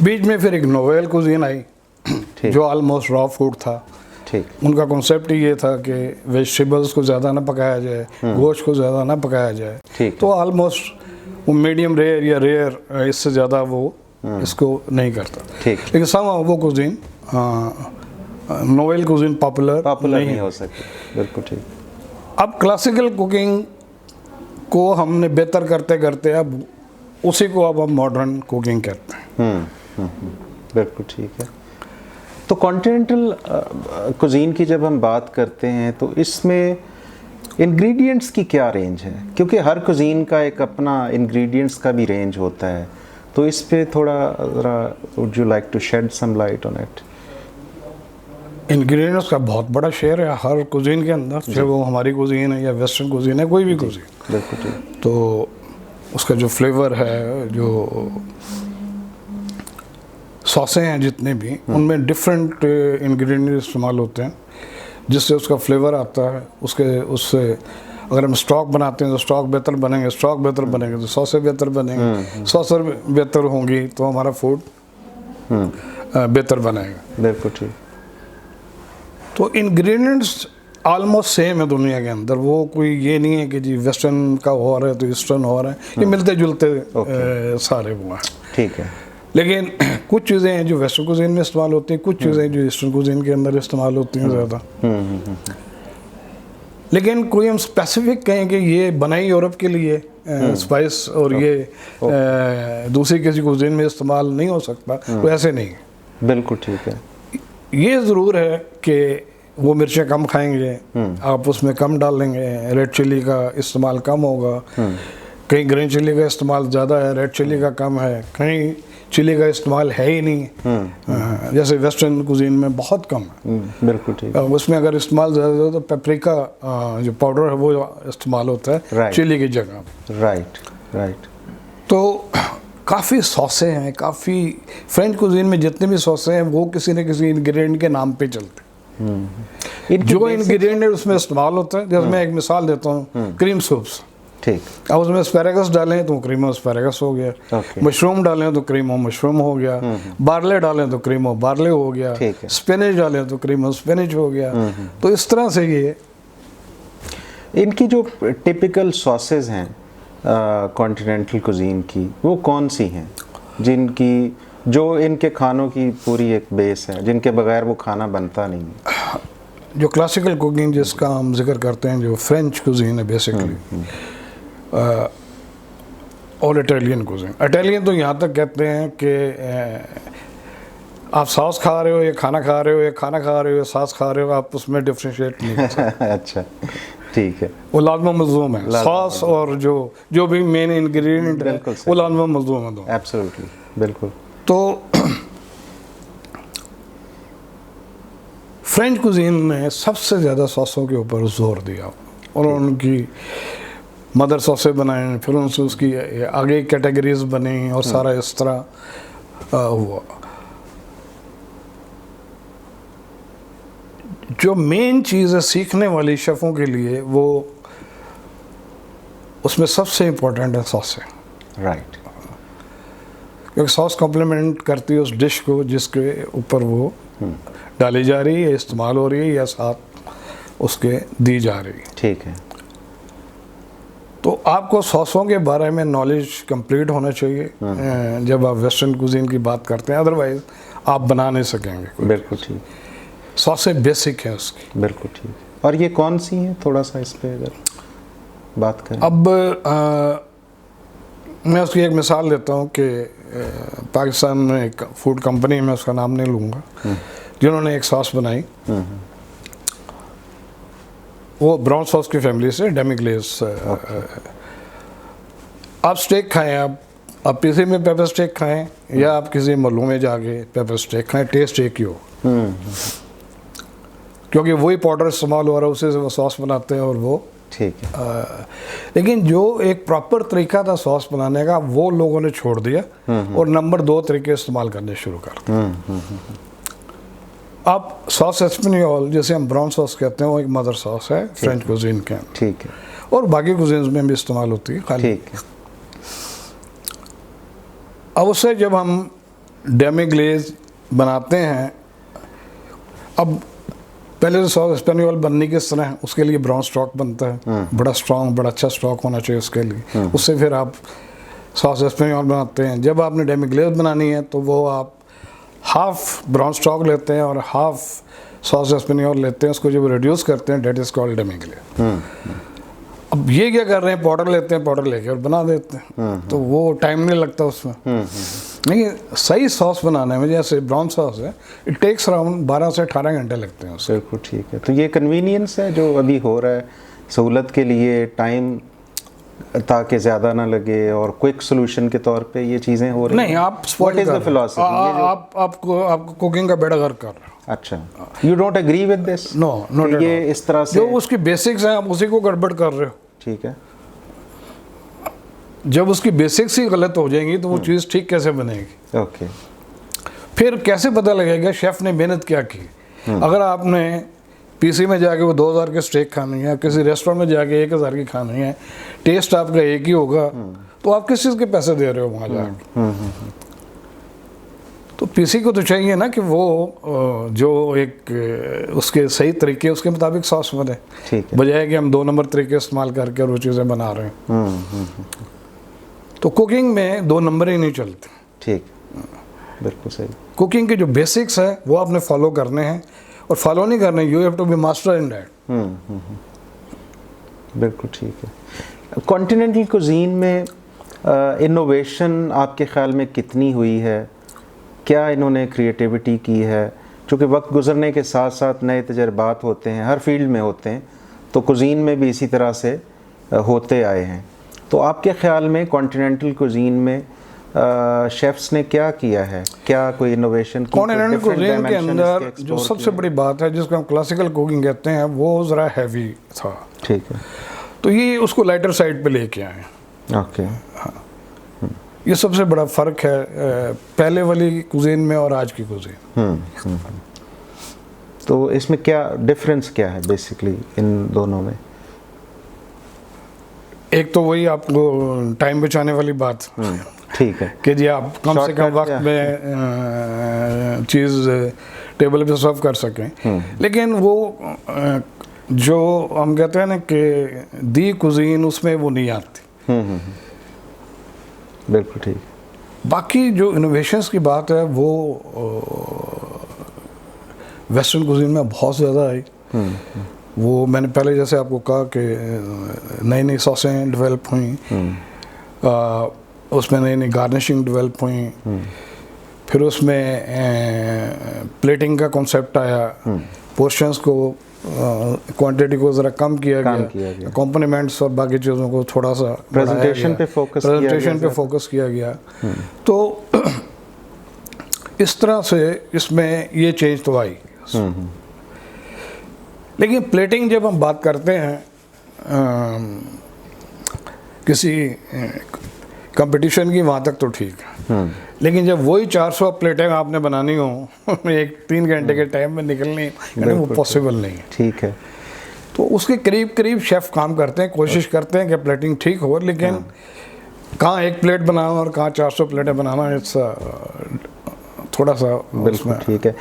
बीच में फिर एक नोवेल कुजीन आई जो ऑलमोस्ट रॉ फूड था। ठीक। उनका कॉन्सेप्ट ये था कि वेजिटेबल्स को ज़्यादा ना पकाया जाए, गोश्त को ज़्यादा ना पकाया जाए। ठीक। तो ऑलमोस्ट वो मीडियम रेयर या रेयर, इससे ज़्यादा वो इसको नहीं करता। ठीक। लेकिन सम वो कुजीन नोवेल कुजीन पॉपुलर नहीं हो सकती। बिल्कुल ठीक। अब क्लासिकल कुकिंग को हमने बेहतर करते करते अब उसी को अब हम मॉडर्न कुकिंग कहते हैं। बिल्कुल ठीक है। तो कॉन्टिनेंटल कुजीन की जब हम बात करते हैं तो इसमें इंग्रेडिएंट्स की क्या रेंज है? क्योंकि हर कुजीन का एक अपना इंग्रेडिएंट्स का भी रेंज होता है, तो इस पे थोड़ा ज़रा would you like to shed some light on it? Ingredients का बहुत बड़ा शेयर है हर कुजीन के अंदर, चाहे वो हमारी कुजीन है या वेस्टर्न कुजीन है, कोई भी कुजीन। बिल्कुल ठीक। तो उसका जो फ्लेवर है, जो सॉसें हैं जितने भी, उनमें डिफरेंट इंग्रेडिएंट इस्तेमाल होते हैं जिससे उसका फ्लेवर आता है। उससे अगर हम स्टॉक बनाते हैं तो स्टॉक बेहतर बनेंगे, स्टॉक बेहतर बनेंगे तो सॉसें बेहतर बनेंगे, सॉसें बेहतर होंगी तो हमारा फूड बेहतर बनेगा। बिल्कुल ठीक। तो इंग्रेडिएंट्स ऑलमोस्ट सेम है दुनिया के अंदर, वो कोई ये नहीं है कि जी वेस्टर्न का हो रहा है तो ईस्टर्न हो रहा है, ये मिलते जुलते सारे वो हैं। ठीक है। लेकिन कुछ चीज़ें हैं जो वेस्टर्न कुजीन में इस्तेमाल होती हैं, कुछ चीज़ें जो ईस्टर्न कुजीन के अंदर इस्तेमाल होती हैं ज़्यादा। लेकिन कोई हम स्पेसिफिक कहें कि ये बनाई यूरोप के लिए स्पाइस और ये दूसरी किसी कुजीन में इस्तेमाल नहीं हो सकता, तो ऐसे नहीं है। बिल्कुल ठीक है। ये ज़रूर है कि वो मिर्चें कम खाएंगे, आप उसमें कम डालेंगे, रेड चिली का इस्तेमाल कम होगा, कहीं ग्रीन चिली का इस्तेमाल ज़्यादा है, रेड चिली का कम है, कहीं चिली का इस्तेमाल है ही नहीं। जैसे वेस्टर्न कुजीन में बहुत कम है। बिल्कुल ठीक। उसमें अगर इस्तेमाल ज़्यादा हो तो पेपरिका जो पाउडर है वो इस्तेमाल होता है चिली की जगह। राइट। तो काफ़ी सॉसें हैं, काफ़ी फ्रेंच कुजीन में जितने भी सॉसें हैं वो किसी न किसी इंग्रेडिएंट के नाम पे चलते हैं। जो इंग्रेडिएंट उसमें इस्तेमाल होता है, जैसे मैं एक मिसाल देता हूँ, क्रीम सूप्स। ठीक। अब उसमें एस्पैरागस डालें तो क्रीम ऑफ एस्पैरागस हो गया, मशरूम डालें तो क्रीम ऑफ मशरूम हो गया, बार्ले डालें तो क्रीम ऑफ बार्ले हो गया, स्पिनच डालें तो क्रीम ऑफ स्पिनच हो गया। तो इस तरह से ये इनकी जो टिपिकल सॉसेज हैं कॉन्टिनेंटल कुजीन की, वो कौन सी हैं जिनकी जो इनके खानों की पूरी एक बेस है, जिनके बगैर वो खाना बनता नहीं है? जो क्लासिकल कुकिंग जिसका हम जिक्र करते हैं, जो फ्रेंच कुजीन है बेसिकली, और इटालियन कुजीन। इटालियन तो यहाँ तक कहते हैं कि आप सॉस खा रहे हो या खाना खा रहे हो या खाना खा रहे हो या सॉस खा रहे हो, आप उसमें डिफ्रेंशिएट नहीं कर सकते। अच्छा, ठीक है। वो लाजमा मलजूम है, सॉस और जो भी मेन इंग्रेडिएंट है वो लाजमा मलजूम है। एब्सोल्युटली, बिल्कुल। तो फ्रेंच कुजीन ने सबसे ज़्यादा सॉसों के ऊपर जोर दिया और उनकी मदर सॉसें बनाए, फिर उनसे उसकी आगे कैटेगरीज बनी और सारा इस तरह हुआ। जो मेन चीज़ है सीखने वाली शेफ़ों के लिए, वो उसमें सबसे इम्पोर्टेंट है सॉसें। राइट। क्योंकि सॉस कॉम्प्लीमेंट करती है उस डिश को जिसके ऊपर वो डाली जा रही है, इस्तेमाल हो रही है या साथ उसके दी जा रही है। ठीक है। तो आपको सॉसों के बारे में नॉलेज कंप्लीट होना चाहिए जब आप वेस्टर्न कुजीन की बात करते हैं, अदरवाइज आप बना नहीं सकेंगे। बिल्कुल ठीक। सॉसें बेसिक है उसकी। बिल्कुल ठीक। और ये कौन सी हैं, थोड़ा सा इस पे अगर बात करें? अब मैं उसकी एक मिसाल देता हूँ कि पाकिस्तान में एक फूड कंपनी है, मैं उसका नाम नहीं लूँगा, जिन्होंने एक सॉस बनाई। वो ब्राउन सॉस की फैमिली से, डेमी ग्लेज। आप स्टेक खाएं, आप पीसी में पेपर स्टेक खाएं या आप किसी मल्लू में जाके पेपर स्टेक खाएं, टेस्ट एक ही हो। क्योंकि वही पाउडर इस्तेमाल हो रहा है, उसी से वो सॉस बनाते हैं और वो ठीक है। लेकिन जो एक प्रॉपर तरीका था सॉस बनाने का, वो लोगों ने छोड़ दिया और नंबर 2 तरीके इस्तेमाल करने शुरू कर दिए। अब सॉस एस्पेनियोल, जिसे हम ब्राउन सॉस कहते हैं, वो एक मदर सॉस है फ्रेंच कुजीन के। ठीक है। और बाकी कुजीन्स में भी इस्तेमाल होती है खाली। ठीक है। अब उससे जब हम डेमी ग्लेज बनाते हैं, अब पहले तो सॉस एस्पेनियोल बनने किस तरह है, उसके लिए ब्राउन स्टॉक बनता है, बड़ा स्ट्रॉन्ग, बड़ा अच्छा स्टॉक होना चाहिए उसके लिए, उससे फिर आप सॉस एस्पेनियोल बनाते हैं। जब आपने डेमी ग्लेज बनानी है तो वो आप हाफ ब्राउन स्टॉक लेते हैं और हाफ सॉस एस्पेनियोल लेते हैं, उसको जब रिड्यूस करते हैं that is called demi glaze. अब ये क्या कर रहे हैं, पाउडर लेते हैं, पाउडर लेके और बना देते हैं, तो वो टाइम नहीं लगता उसमें। नहीं, सही सॉस बनाने में, जैसे ब्राउन सॉस है, इट टेक्स अराउंड 12 से 18 घंटे लगते हैं उससे। बिल्कुल ठीक है। तो ये कन्वीनियंस है जो अभी हो रहा है, सहूलत के लिए, टाइम ताकि ज़्यादा ना लगे और क्विक सोल्यूशन के तौर पे ये चीज़ें हो रही हैं। नहीं, आप व्हाट इज द फिलॉसफी? आपको कुकिंग का बेड़ा गर्क कर रहे हो। अच्छा, you don't agree with this? No, not ये इस तरह से जो उसकी बेसिक्स हैं आप उसी को गड़बड़ कर रहे हो। ठीक है। जब उसकी बेसिक्स ही गलत हो जाएंगी तो वो चीज़ ठीक कैसे बनेगी? ओके। फिर कैसे पता लगेगा शेफ़ ने मेहनत क्या की? अगर आपने पीसी में जाके वो 2000 के स्टेक खानी है, किसी रेस्टोरेंट में जाके 1000 की खानी है, टेस्ट आपका एक ही होगा, तो आप किस चीज़ के पैसे दे रहे हो वहाँ जाके? तो पीसी को तो चाहिए ना कि वो जो एक उसके सही तरीके उसके मुताबिक सॉस बने, ठीक है, बजाय कि हम 2 नंबर तरीके इस्तेमाल करके और वो चीज़ें बना रहे हैं। तो कुकिंग में 2 नंबर ही नहीं चलते। ठीक, बिल्कुल सही। कुकिंग के जो बेसिक्स है वो आपने फॉलो करने हैं, और फॉलो नहीं करने, you have to be master in that. बिल्कुल ठीक है। कॉन्टिनेंटल कुजीन में इनोवेशन आपके ख्याल में कितनी हुई है? क्या इन्होंने क्रिएटिविटी की है? क्योंकि वक्त गुजरने के साथ साथ नए तजर्बात होते हैं, हर फील्ड में होते हैं, तो कुजीन में भी इसी तरह से होते आए हैं। तो आपके ख्याल में कॉन्टिनेंटल कुजीन में शेफ्स ने क्या किया है? क्या कोई इनोवेशन की? कॉन्टिनेंटल कुजीन के अंदर जो सबसे बड़ी बात है, जिसको हम क्लासिकल कुकिंग कहते हैं, वो ज़रा हैवी था। ठीक है। तो ये उसको लाइटर साइड पे लेके आए। ओके। हाँ, ये सबसे बड़ा फ़र्क है पहले वाली कुजीन में और आज की कुजीन। तो इसमें क्या डिफरेंस क्या है बेसिकली इन दोनों में? एक तो वही आपको टाइम बचाने वाली बात, ठीक है, कि जी आप कम से कम वक्त में चीज़ टेबल पे सर्व कर सकें। लेकिन वो जो हम कहते हैं ना कि दी कुजीन, उसमें वो नहीं आती। बिल्कुल ठीक। बाकी जो इनोवेशंस की बात है वो वेस्टर्न कुजीन में बहुत ज़्यादा आई। वो मैंने पहले जैसे आपको कहा कि नई नई सॉसें डेवलप हुई, उसमें नई नई गार्निशिंग डेवलप हुई, फिर उसमें प्लेटिंग का कॉन्सेप्ट आया, पोर्शंस को क्वांटिटी को ज़रा कम किया गया, कॉम्पोनेंट्स और बाकी चीज़ों को थोड़ा सा प्रेजेंटेशन पे फोकस किया गया। तो इस तरह से इसमें ये चेंज तो आई। लेकिन प्लेटिंग जब हम बात करते हैं किसी कंपटीशन की, वहाँ तक तो ठीक है। लेकिन जब वही 400 प्लेटें आपने बनानी हो एक 3 घंटे के टाइम में निकलनी, वो पॉसिबल नहीं है। ठीक है। तो उसके करीब करीब शेफ़ काम करते हैं, कोशिश करते हैं कि प्लेटिंग ठीक हो, लेकिन कहाँ 1 प्लेट बनाना और कहाँ 400 प्लेटें बनाना, इट्स थोड़ा सा। बिल्कुल ठीक है।